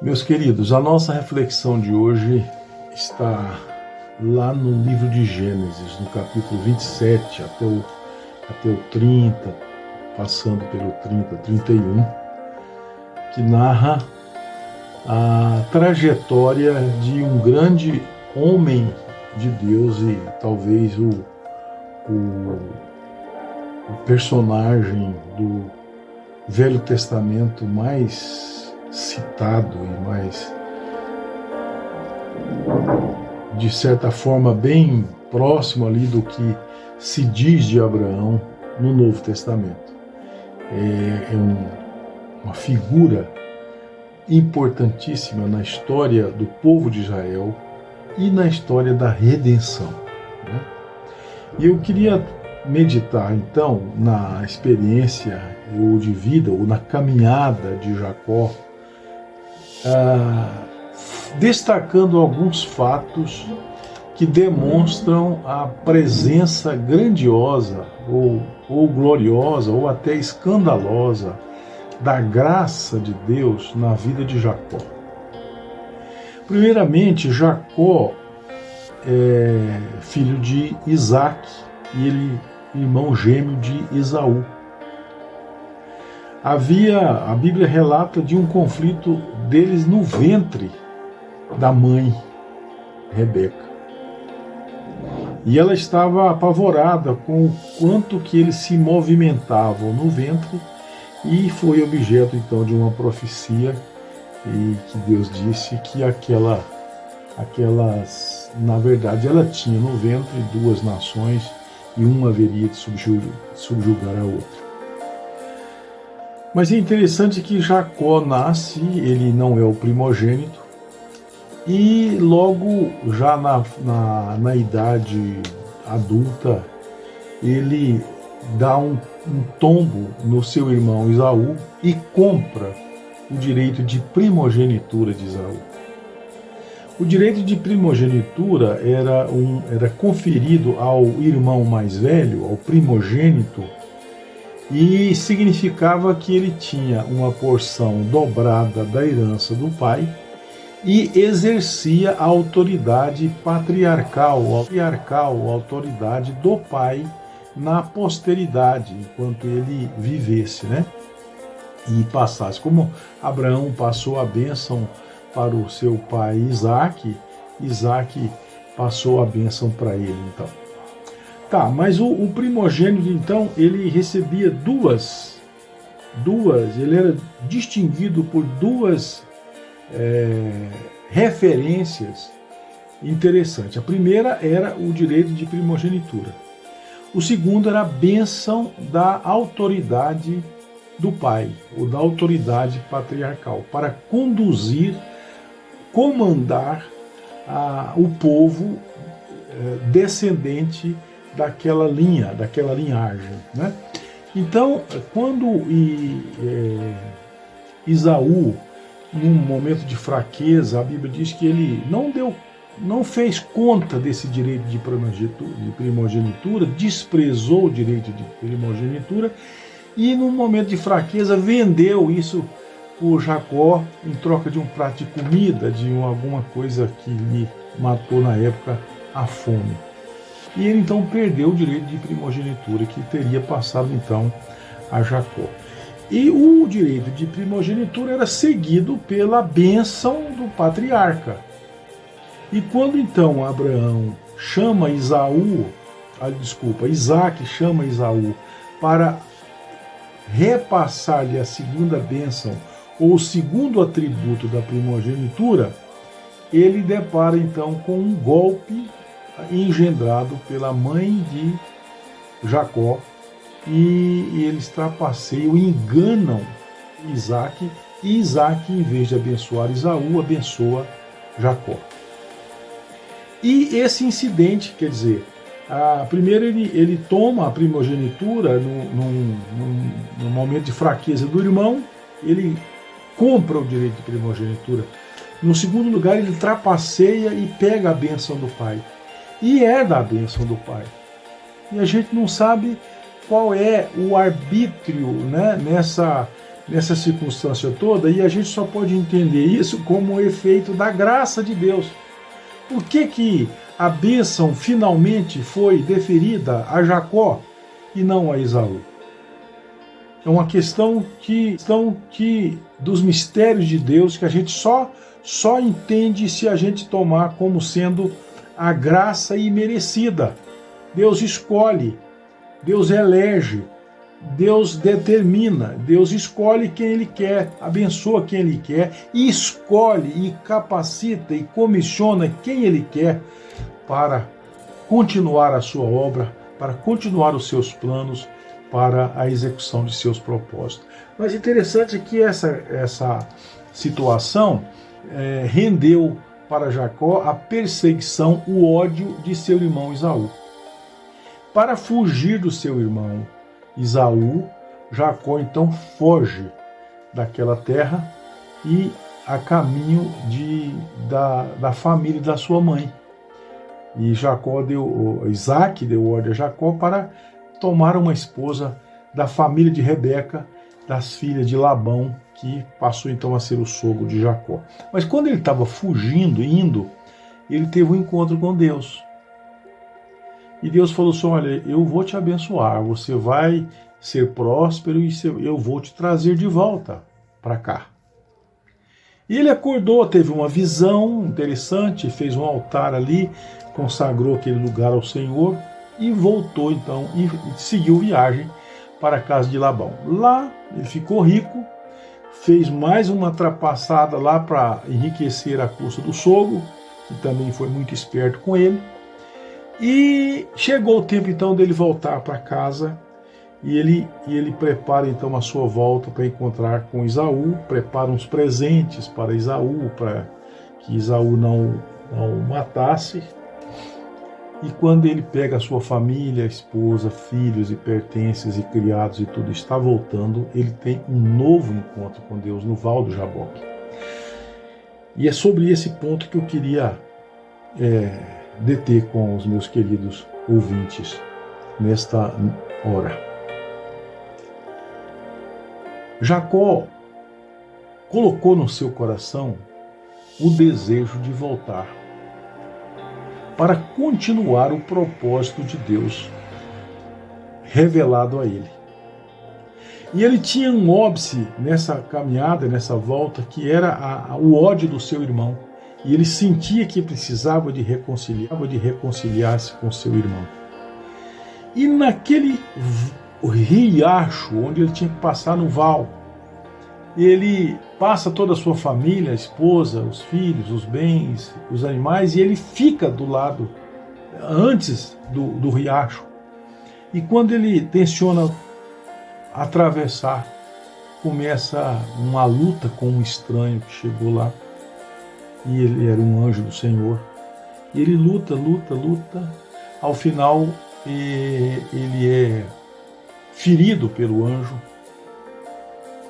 Meus queridos, a nossa reflexão de hoje está lá no livro de Gênesis, no capítulo 27 até o 30, passando pelo 30, 31, que narra a trajetória de um grande homem de Deus e talvez o personagem do Velho Testamento mais citado e mais, de certa forma, bem próximo ali do que se diz de Abraão no Novo Testamento. Uma figura importantíssima na história do povo de Israel e na história da redenção, né? E eu queria meditar então na experiência ou de vida ou na caminhada de Jacó, destacando alguns fatos que demonstram a presença grandiosa ou gloriosa ou até escandalosa da graça de Deus na vida de Jacó. Primeiramente, Jacó é filho de Isaac e ele irmão gêmeo de Esaú. A Bíblia relata de um conflito deles no ventre da mãe, Rebeca. E ela estava apavorada com o quanto que eles se movimentavam no ventre e foi objeto então de uma profecia e que Deus disse que aquelas, na verdade, ela tinha no ventre duas nações e uma haveria de subjugar a outra. Mas é interessante que Jacó nasce, ele não é o primogênito, e logo já na idade adulta, ele dá um tombo no seu irmão Esaú e compra o direito de primogenitura de Esaú. O direito de primogenitura era conferido ao irmão mais velho, ao primogênito, e significava que ele tinha uma porção dobrada da herança do pai e exercia a autoridade patriarcal, a autoridade do pai na posteridade, enquanto ele vivesse, né? E passasse. Como Abraão passou a bênção para o seu pai Isaac, Isaac passou a bênção para ele, então. Tá, mas o primogênito, então, ele recebia ele era distinguido por duas referências interessantes. A primeira era o direito de primogenitura. O segundo era a bênção da autoridade do pai, ou da autoridade patriarcal, para conduzir, comandar o povo descendente daquela linhagem, né? Então, quando Esaú, num momento de fraqueza, a Bíblia diz que ele não fez conta desse direito de primogenitura, desprezou o direito de primogenitura e, num momento de fraqueza, vendeu isso por Jacó em troca de um prato de comida, de alguma coisa que lhe matou na época a fome. E ele então perdeu o direito de primogenitura que teria passado então a Jacó. E o direito de primogenitura era seguido pela bênção do patriarca. E quando então Isaac chama Esaú para repassar-lhe a segunda bênção ou o segundo atributo da primogenitura, ele depara então com um golpe engendrado pela mãe de Jacó, e eles trapaceiam e enganam Isaac, e Isaac, em vez de abençoar Esaú, abençoa Jacó. E esse incidente, quer dizer, primeiro ele toma a primogenitura num momento de fraqueza do irmão, ele compra o direito de primogenitura. No segundo lugar, ele trapaceia e pega a bênção do pai. E herda a bênção do pai. E a gente não sabe qual é o arbítrio, né, nessa circunstância toda, e a gente só pode entender isso como um efeito da graça de Deus. Por que a bênção finalmente foi deferida a Jacó e não a Esaú? É uma questão que dos mistérios de Deus que a gente só entende se a gente tomar como sendo a graça imerecida. Deus escolhe, Deus elege, Deus determina, Deus escolhe quem Ele quer, abençoa quem Ele quer, e escolhe, e capacita, e comissiona quem Ele quer para continuar a sua obra, para continuar os seus planos, para a execução de seus propósitos. Mas interessante é que essa situação rendeu para Jacó a perseguição, o ódio de seu irmão Esaú. Para fugir do seu irmão Esaú, Jacó então foge daquela terra e a caminho da família da sua mãe. E Isaac deu ordem a Jacó para tomar uma esposa da família de Rebeca, das filhas de Labão, que passou então a ser o sogro de Jacó. Mas quando ele estava fugindo, ele teve um encontro com Deus. E Deus falou assim: olha, eu vou te abençoar, você vai ser próspero e eu vou te trazer de volta para cá. E ele acordou, teve uma visão interessante, fez um altar ali, consagrou aquele lugar ao Senhor e voltou então e seguiu viagem para a casa de Labão. Lá ele ficou rico, fez mais uma trapaçada lá para enriquecer a custa do sogro, que também foi muito esperto com ele. E chegou o tempo então dele voltar para casa e ele prepara então a sua volta para encontrar com Esaú, prepara uns presentes para Esaú, para que Esaú não o matasse. E quando ele pega a sua família, esposa, filhos e pertences e criados e tudo está voltando, ele tem um novo encontro com Deus no Val do Jaboque. E é sobre esse ponto que eu queria deter com os meus queridos ouvintes nesta hora. Jacó colocou no seu coração o desejo de voltar para continuar o propósito de Deus revelado a ele. E ele tinha um óbice nessa caminhada, nessa volta, que era o ódio do seu irmão. E ele sentia que precisava de reconciliar-se com seu irmão. E naquele riacho onde ele tinha que passar no val, ele passa toda a sua família, a esposa, os filhos, os bens, os animais, e ele fica do lado, antes do riacho. E quando ele tenciona atravessar, começa uma luta com um estranho que chegou lá, e ele era um anjo do Senhor. E ele luta, ao final ele é ferido pelo anjo,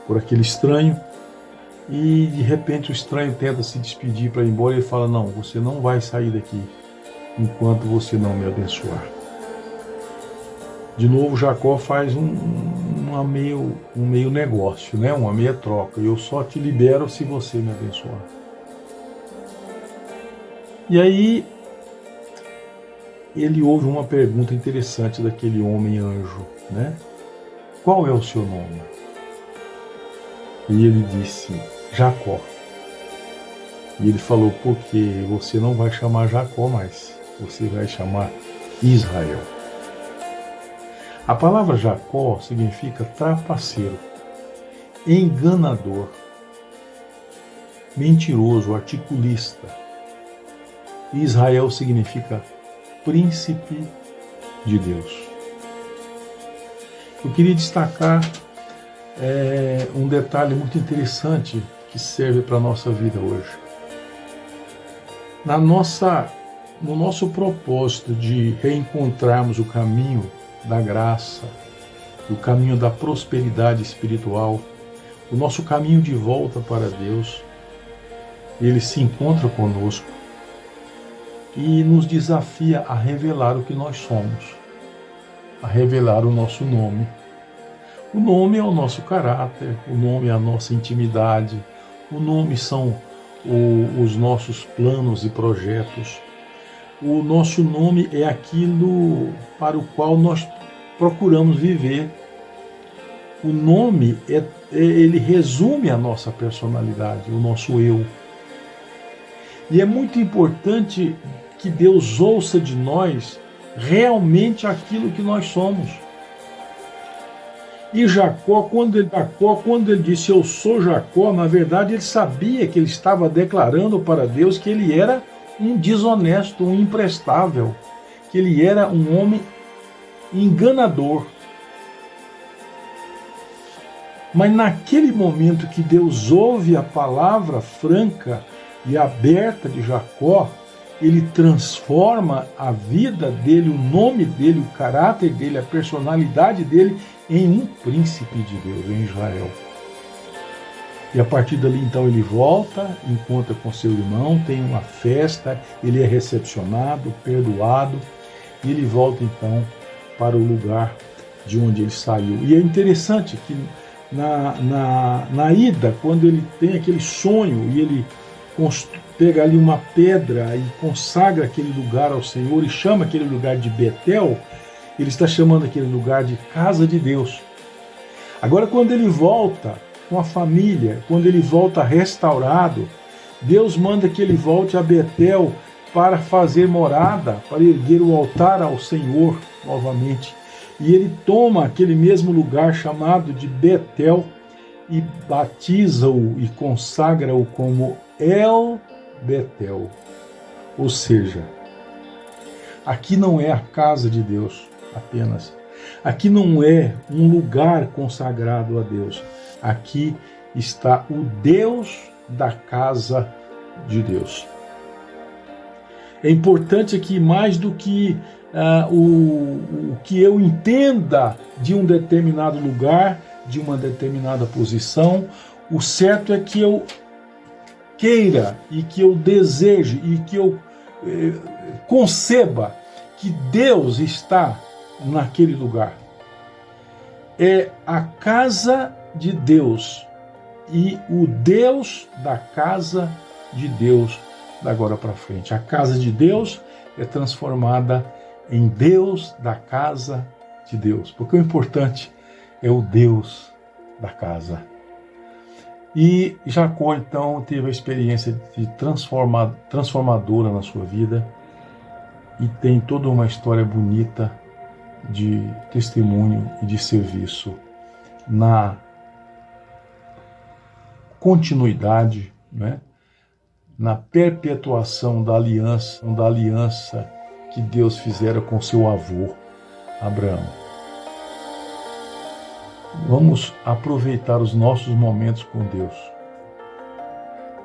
por aquele estranho, e de repente o estranho tenta se despedir para ir embora, e ele fala: não, você não vai sair daqui enquanto você não me abençoar. De novo Jacó faz um meio negócio, né? Uma meia troca: eu só te libero se você me abençoar. E aí ele ouve uma pergunta interessante daquele homem anjo, né? Qual é o seu nome? E ele disse: Jacó. E ele falou: porque você não vai chamar Jacó mais, você vai chamar Israel. A palavra Jacó significa trapaceiro, enganador, mentiroso, articulista. Israel significa príncipe de Deus. Eu queria destacar um detalhe muito interessante que serve para a nossa vida hoje. No nosso propósito de reencontrarmos o caminho da graça, o caminho da prosperidade espiritual, o nosso caminho de volta para Deus, ele se encontra conosco e nos desafia a revelar o que nós somos, a revelar o nosso nome. O nome é o nosso caráter, o nome é a nossa intimidade, o nome são os nossos planos e projetos. O nosso nome é aquilo para o qual nós procuramos viver. O nome, ele resume a nossa personalidade, o nosso eu. E é muito importante que Deus ouça de nós realmente aquilo que nós somos. E Jacó, quando ele disse eu sou Jacó, na verdade ele sabia que ele estava declarando para Deus que ele era um desonesto, um imprestável, que ele era um homem enganador. Mas naquele momento que Deus ouve a palavra franca e aberta de Jacó, ele transforma a vida dele, o nome dele, o caráter dele, a personalidade dele em um príncipe de Deus, em Israel. E a partir dali, então, ele volta, encontra com seu irmão, tem uma festa, ele é recepcionado, perdoado, e ele volta, então, para o lugar de onde ele saiu. E é interessante que na ida, quando ele tem aquele sonho e ele pega ali uma pedra e consagra aquele lugar ao Senhor e chama aquele lugar de Betel, ele está chamando aquele lugar de casa de Deus. Agora, quando ele volta com a família, quando ele volta restaurado, Deus manda que ele volte a Betel para fazer morada, para erguer o altar ao Senhor novamente. E ele toma aquele mesmo lugar chamado de Betel e batiza-o e consagra-o como El Betel. Ou seja, aqui não é a casa de Deus apenas. Aqui não é um lugar consagrado a Deus. Aqui está o Deus da casa de Deus. É importante aqui, mais do que o que eu entenda de um determinado lugar, de uma determinada posição, o certo é que eu queira e que eu deseje e que eu conceba que Deus está naquele lugar. É a casa de Deus e o Deus da casa de Deus da agora para frente. A casa de Deus é transformada em Deus da casa de Deus, porque o importante é o Deus da casa. E Jacó, então, teve a experiência de transformadora na sua vida e tem toda uma história bonita de testemunho e de serviço na continuidade, né? Na perpetuação da aliança que Deus fizera com seu avô, Abraão. Vamos aproveitar os nossos momentos com Deus.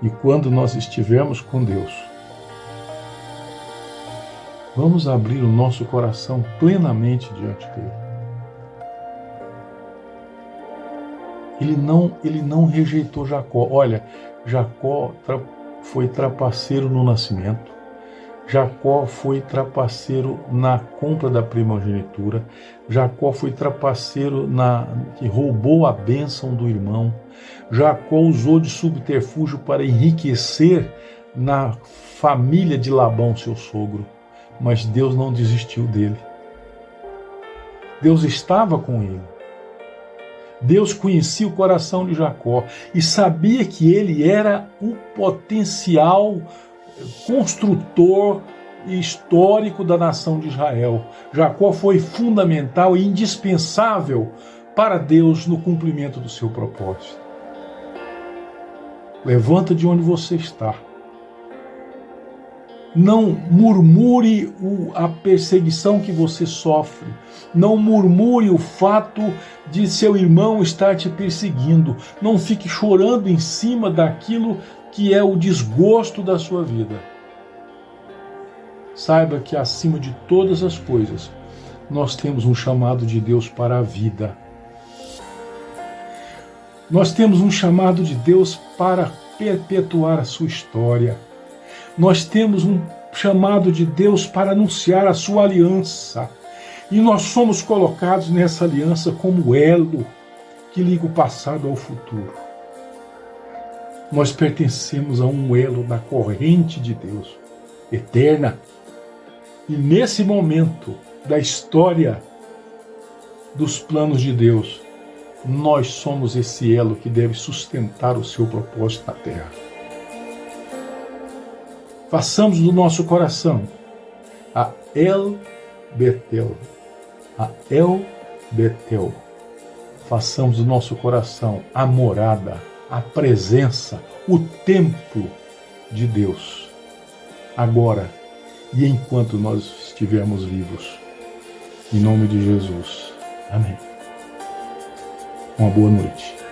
E quando nós estivermos com Deus, vamos abrir o nosso coração plenamente diante dele. Ele não rejeitou Jacó. Olha, Jacó foi trapaceiro no nascimento. Jacó foi trapaceiro na compra da primogenitura. Jacó foi trapaceiro que roubou a bênção do irmão. Jacó usou de subterfúgio para enriquecer na família de Labão, seu sogro. Mas Deus não desistiu dele. Deus estava com ele. Deus conhecia o coração de Jacó e sabia que ele era o potencial construtor histórico da nação de Israel. Jacó foi fundamental e indispensável para Deus no cumprimento do seu propósito. Levanta de onde você está. Não murmure a perseguição que você sofre. Não murmure o fato de seu irmão estar te perseguindo. Não fique chorando em cima daquilo que é o desgosto da sua vida. Saiba que acima de todas as coisas, nós temos um chamado de Deus para a vida. Nós temos um chamado de Deus para perpetuar a sua história. Nós temos um chamado de Deus para anunciar a sua aliança. E nós somos colocados nessa aliança como elo, que liga o passado ao futuro. Nós pertencemos a um elo da corrente de Deus, eterna. E nesse momento da história dos planos de Deus, nós somos esse elo que deve sustentar o seu propósito na terra. Façamos do nosso coração a El Betel. A El Betel. Façamos do nosso coração a morada, a presença, o templo de Deus. Agora e enquanto nós estivermos vivos. Em nome de Jesus. Amém. Uma boa noite.